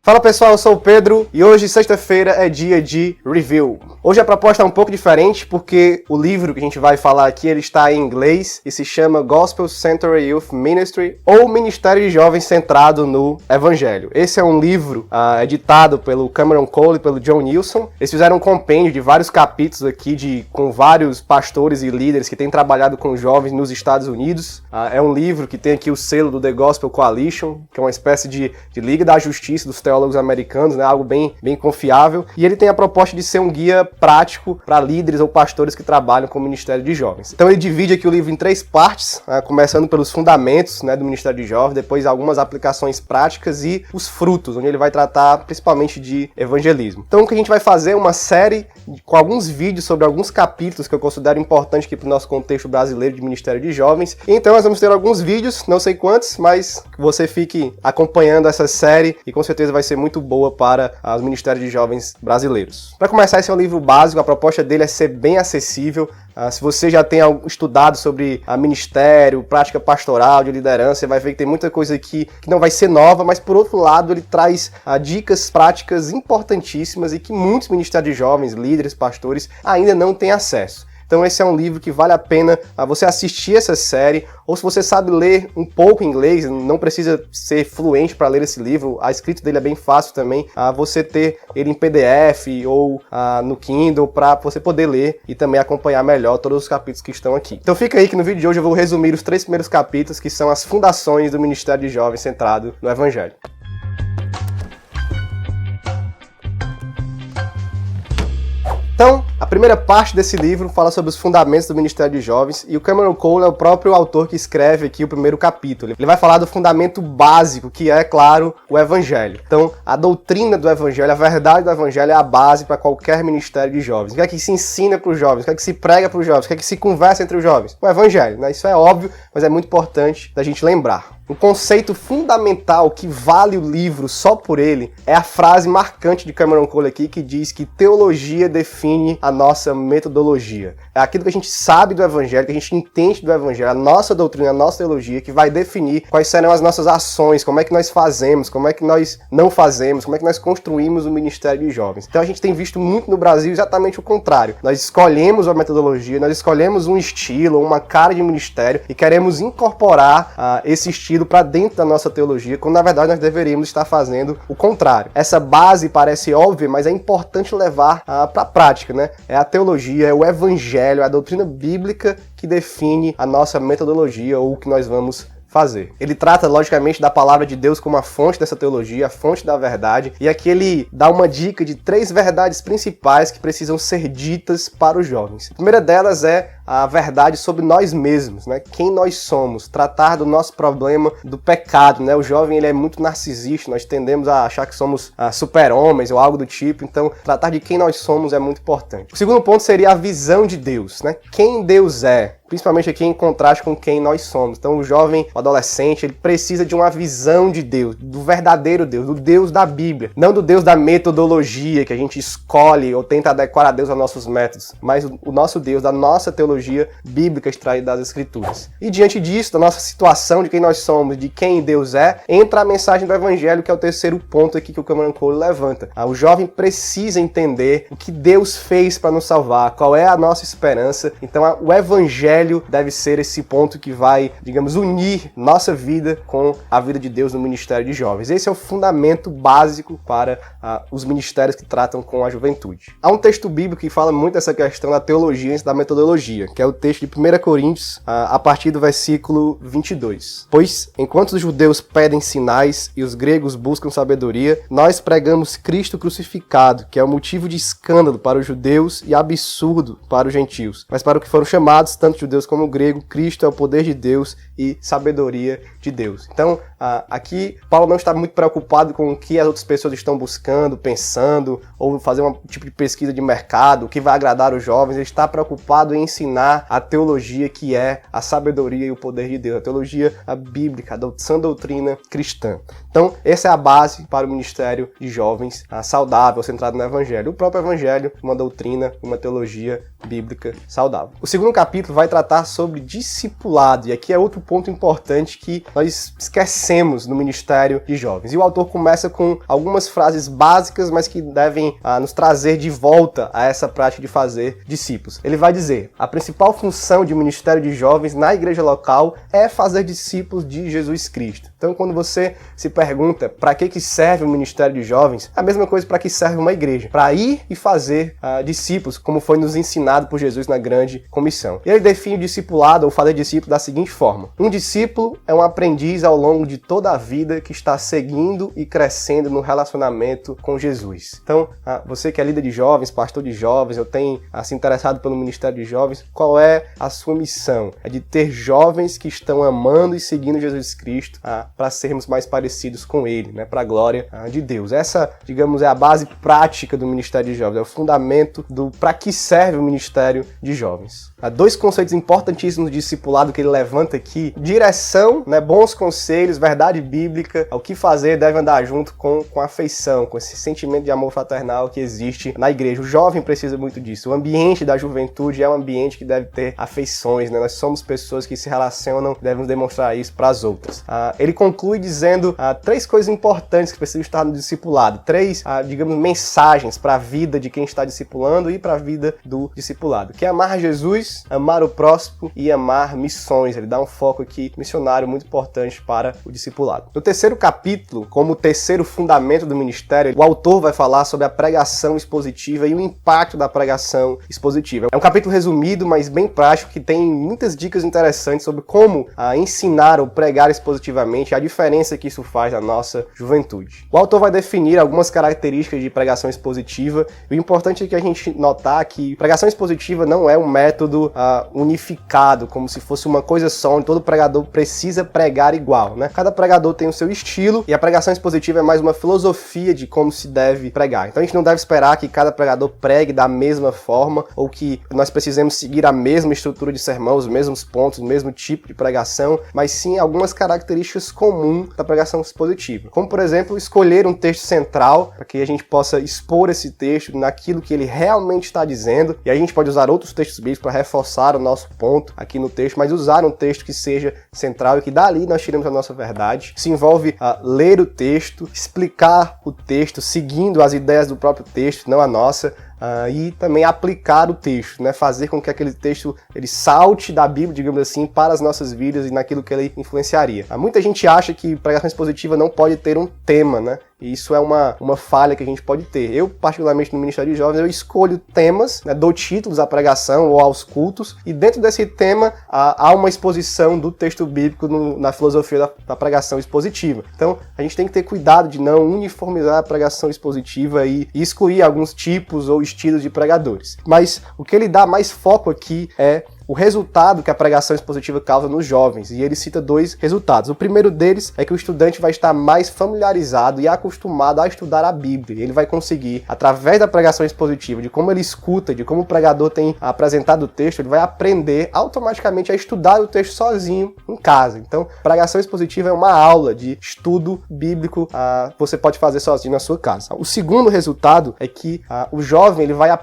Fala pessoal, eu sou o Pedro e hoje, sexta-feira, é dia de review. Hoje a proposta é um pouco diferente porque o livro que a gente vai falar aqui ele está em inglês e se chama Gospel Centered Youth Ministry, ou Ministério de Jovens Centrado no Evangelho. Esse é um livro editado pelo Cameron Cole e pelo John Nilsson. Eles fizeram um compêndio de vários capítulos aqui com vários pastores e líderes que têm trabalhado com jovens nos Estados Unidos. É um livro que tem aqui o selo do The Gospel Coalition, que é uma espécie de Liga da Justiça dos teólogos americanos, né? Algo bem confiável. E ele tem a proposta de ser um guia prático para líderes ou pastores que trabalham com o Ministério de Jovens. Então ele divide aqui o livro em 3 partes, começando pelos fundamentos, né, do Ministério de Jovens, depois algumas aplicações práticas e os frutos, onde ele vai tratar principalmente de evangelismo. Então o que a gente vai fazer é uma série com alguns vídeos sobre alguns capítulos que eu considero importantes aqui para o nosso contexto brasileiro de Ministério de Jovens. E então nós vamos ter alguns vídeos, não sei quantos, mas que você fique acompanhando essa série e com certeza vai ser muito boa para os Ministérios de Jovens brasileiros. Para começar, esse é um livro básico, a proposta dele é ser bem acessível. Se você já tem estudado sobre ministério, prática pastoral, de liderança, você vai ver que tem muita coisa aqui que não vai ser nova, mas por outro lado ele traz dicas práticas importantíssimas e que muitos ministérios de jovens, líderes, pastores ainda não têm acesso. Então esse é um livro que vale a pena você assistir essa série, ou se você sabe ler um pouco inglês, não precisa ser fluente para ler esse livro, a escrita dele é bem fácil também, você ter ele em PDF ou no Kindle para você poder ler e também acompanhar melhor todos os capítulos que estão aqui. Então fica aí que no vídeo de hoje eu vou resumir os 3 primeiros capítulos que são as fundações do Ministério de Jovens centrado no Evangelho. Então, a primeira parte desse livro fala sobre os fundamentos do Ministério de Jovens e o Cameron Cole é o próprio autor que escreve aqui o primeiro capítulo. Ele vai falar do fundamento básico, que é, claro, o Evangelho. Então, a doutrina do Evangelho, a verdade do Evangelho é a base para qualquer ministério de jovens. O que é que se ensina para os jovens? O que é que se prega para os jovens? O que é que se conversa entre os jovens? O Evangelho, né? Isso é óbvio, mas é muito importante da gente lembrar. Um conceito fundamental que vale o livro só por ele é a frase marcante de Cameron Cole aqui que diz que teologia define a nossa metodologia. É aquilo que a gente sabe do Evangelho, que a gente entende do Evangelho, a nossa doutrina, a nossa teologia, que vai definir quais serão as nossas ações, como é que nós fazemos, como é que nós não fazemos, como é que nós construímos o Ministério de Jovens. Então a gente tem visto muito no Brasil exatamente o contrário. Nós escolhemos uma metodologia, nós escolhemos um estilo, uma cara de ministério e queremos incorporar esse estilo para dentro da nossa teologia, quando na verdade nós deveríamos estar fazendo o contrário. Essa base parece óbvia, mas é importante levar para a prática, né? É a teologia, é o Evangelho, é a doutrina bíblica que define a nossa metodologia ou o que nós vamos fazer. Ele trata, logicamente, da palavra de Deus como a fonte dessa teologia, a fonte da verdade, e aqui ele dá uma dica de 3 verdades principais que precisam ser ditas para os jovens. A primeira delas é a verdade sobre nós mesmos, né? Quem nós somos, tratar do nosso problema do pecado, né? O jovem ele é muito narcisista, nós tendemos a achar que somos super-homens ou algo do tipo, então tratar de quem nós somos é muito importante. O segundo ponto seria a visão de Deus, né? Quem Deus é, principalmente aqui em contraste com quem nós somos. Então o jovem, o adolescente, ele precisa de uma visão de Deus, do verdadeiro Deus, do Deus da Bíblia, não do Deus da metodologia que a gente escolhe ou tenta adequar a Deus aos nossos métodos, mas o nosso Deus, da nossa teologia bíblica extraída das Escrituras. E diante disso, da nossa situação, de quem nós somos, de quem Deus é, entra a mensagem do Evangelho, que é o terceiro ponto aqui que o Cameron Cole levanta. O jovem precisa entender o que Deus fez para nos salvar, qual é a nossa esperança. Então o Evangelho deve ser esse ponto que vai, digamos, unir nossa vida com a vida de Deus no Ministério de Jovens. Esse é o fundamento básico para os ministérios que tratam com a juventude. Há um texto bíblico que fala muito dessa questão da teologia e da metodologia, que é o texto de 1 Coríntios, a partir do versículo 22. Pois, enquanto os judeus pedem sinais e os gregos buscam sabedoria, nós pregamos Cristo crucificado, que é o motivo de escândalo para os judeus e absurdo para os gentios. Mas para o que foram chamados, tanto judeus como grego, Cristo é o poder de Deus e sabedoria de Deus. Então, aqui, Paulo não está muito preocupado com o que as outras pessoas estão buscando, pensando, ou fazer um tipo de pesquisa de mercado, o que vai agradar os jovens. Ele está preocupado em ensinar ensinar a teologia que é a sabedoria e o poder de Deus, a teologia bíblica, a sã doutrina cristã. Então, essa é a base para o ministério de jovens saudável, centrado no Evangelho. O próprio Evangelho, uma doutrina, uma teologia bíblica saudável. O segundo capítulo vai tratar sobre discipulado, e aqui é outro ponto importante que nós esquecemos no ministério de jovens. E o autor começa com algumas frases básicas, mas que devem nos trazer de volta a essa prática de fazer discípulos. Ele vai dizer: a principal função de ministério de jovens na igreja local é fazer discípulos de Jesus Cristo. Então, quando você se pergunta para que serve o ministério de jovens, é a mesma coisa para que serve uma igreja. Para ir e fazer discípulos, como foi nos ensinado por Jesus na grande comissão. Ele define o discipulado, ou fazer discípulo, da seguinte forma: um discípulo é um aprendiz ao longo de toda a vida que está seguindo e crescendo no relacionamento com Jesus. Então, você que é líder de jovens, pastor de jovens, eu tenho se interessado pelo ministério de jovens, qual é a sua missão? É de ter jovens que estão amando e seguindo Jesus Cristo para sermos mais parecidos com Ele, né, para a glória de Deus. Essa, digamos, é a base prática do ministério de jovens, é o fundamento do para que serve o ministério de jovens. Há dois conceitos importantíssimos de discipulado que ele levanta aqui: direção, né, bons conselhos, verdade bíblica, o que fazer deve andar junto com afeição, com esse sentimento de amor fraternal que existe na igreja. O jovem precisa muito disso. O ambiente da juventude é um ambiente que deve ter afeições, né? Nós somos pessoas que se relacionam, devemos demonstrar isso para as outras. Ele conclui dizendo três coisas importantes que precisam estar no discipulado, três, digamos, mensagens para a vida de quem está discipulando e para a vida do discipulado, que é amar Jesus, amar o próximo e amar missões. Ele dá um foco aqui missionário muito importante para o discipulado. No terceiro capítulo, como o terceiro fundamento do ministério, o autor vai falar sobre a pregação expositiva e o impacto da pregação expositiva. É um capítulo resumido, mas bem prático, que tem muitas dicas interessantes sobre como ensinar ou pregar expositivamente, a diferença que isso faz na nossa juventude. O autor vai definir algumas características de pregação expositiva. O importante é que a gente notar que pregação expositiva não é um método unificado, como se fosse uma coisa só, onde todo pregador precisa pregar igual, né? Cada pregador tem o seu estilo, e a pregação expositiva é mais uma filosofia de como se deve pregar. Então a gente não deve esperar que cada pregador pregue da mesma forma, ou que nós precisemos seguir a mesma estrutura de sermão, os mesmos pontos, o mesmo tipo de pregação, mas sim algumas características comuns da pregação expositiva. Como, por exemplo, escolher um texto central, para que a gente possa expor esse texto naquilo que ele realmente está dizendo, e a gente pode usar outros textos bíblicos para reforçar o nosso ponto aqui no texto, mas usar um texto que seja central e que dali nós tiremos a nossa verdade. Isso envolve ler o texto, explicar o texto, seguindo as ideias do próprio texto, não a nossa, e também aplicar o texto, né? Fazer com que aquele texto ele salte da Bíblia, digamos assim, para as nossas vidas e naquilo que ele influenciaria. Muita gente acha que pregação expositiva não pode ter um tema, né? E isso é uma falha que a gente pode ter. Eu, particularmente no Ministério de Jovens, eu escolho temas, né, dou títulos à pregação ou aos cultos, e dentro desse tema há uma exposição do texto bíblico na filosofia da pregação expositiva. Então, a gente tem que ter cuidado de não uniformizar a pregação expositiva e excluir alguns tipos ou estilos de pregadores. Mas o que ele dá mais foco aqui é o resultado que a pregação expositiva causa nos jovens, e ele cita dois resultados. O primeiro deles é que o estudante vai estar mais familiarizado e acostumado a estudar a Bíblia. Ele vai conseguir, através da pregação expositiva, de como ele escuta, de como o pregador tem apresentado o texto, ele vai aprender automaticamente a estudar o texto sozinho em casa. Então, pregação expositiva é uma aula de estudo bíblico que você pode fazer sozinho na sua casa. O segundo resultado é que o jovem ele vai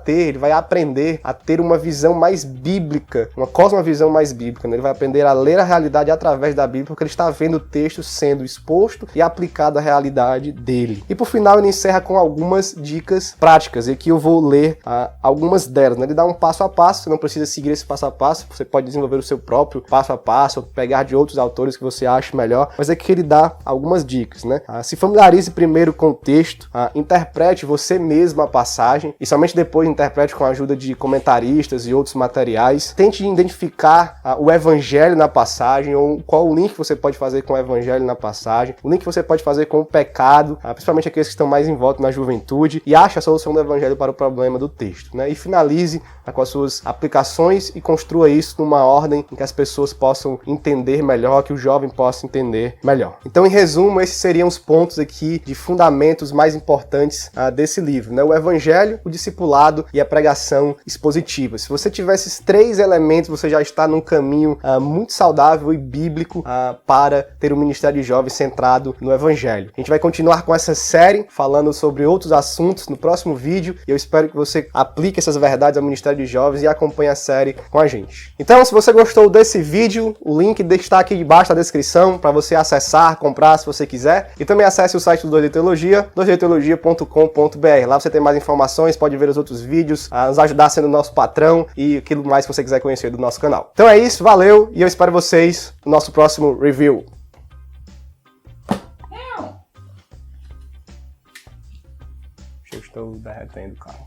ele vai aprender a ter uma visão mais bíblica, uma cosmovisão mais bíblica, né? Ele vai aprender a ler a realidade através da Bíblia, porque ele está vendo o texto sendo exposto e aplicado à realidade dele. E por final ele encerra com algumas dicas práticas, e aqui eu vou ler algumas delas, né? Ele dá um passo a passo, você não precisa seguir esse passo a passo, você pode desenvolver o seu próprio passo a passo, ou pegar de outros autores que você acha melhor, mas aqui ele dá algumas dicas, né? Se familiarize primeiro com o texto, interprete você mesmo a passagem, e somente depois interprete com a ajuda de comentaristas e outros materiais. Tente identificar o evangelho na passagem, ou qual o link que você pode fazer com o evangelho na passagem, o link que você pode fazer com o pecado, principalmente aqueles que estão mais em volta na juventude, e ache a solução do evangelho para o problema do texto, né? E finalize com as suas aplicações e construa isso numa ordem em que as pessoas possam entender melhor, que o jovem possa entender melhor. Então, em resumo, esses seriam os pontos aqui de fundamentos mais importantes desse livro, né? O evangelho, o discipulado e a pregação expositiva. Se você tiver esses 3 elementos você já está num caminho muito saudável e bíblico para ter um ministério de jovens centrado no Evangelho. A gente vai continuar com essa série, falando sobre outros assuntos no próximo vídeo, e eu espero que você aplique essas verdades ao ministério de jovens e acompanhe a série com a gente. Então, se você gostou desse vídeo, o link está aqui debaixo da descrição para você acessar, comprar se você quiser, e também acesse o site do 2D Teologia, 2dteologia.com.br. Lá você tem mais informações, pode ver os outros vídeos, nos ajudar sendo nosso patrão e aquilo mais que você quiser conhecer do nosso canal. Então é isso, valeu, e eu espero vocês no nosso próximo review. Eu estou derretendo o carro.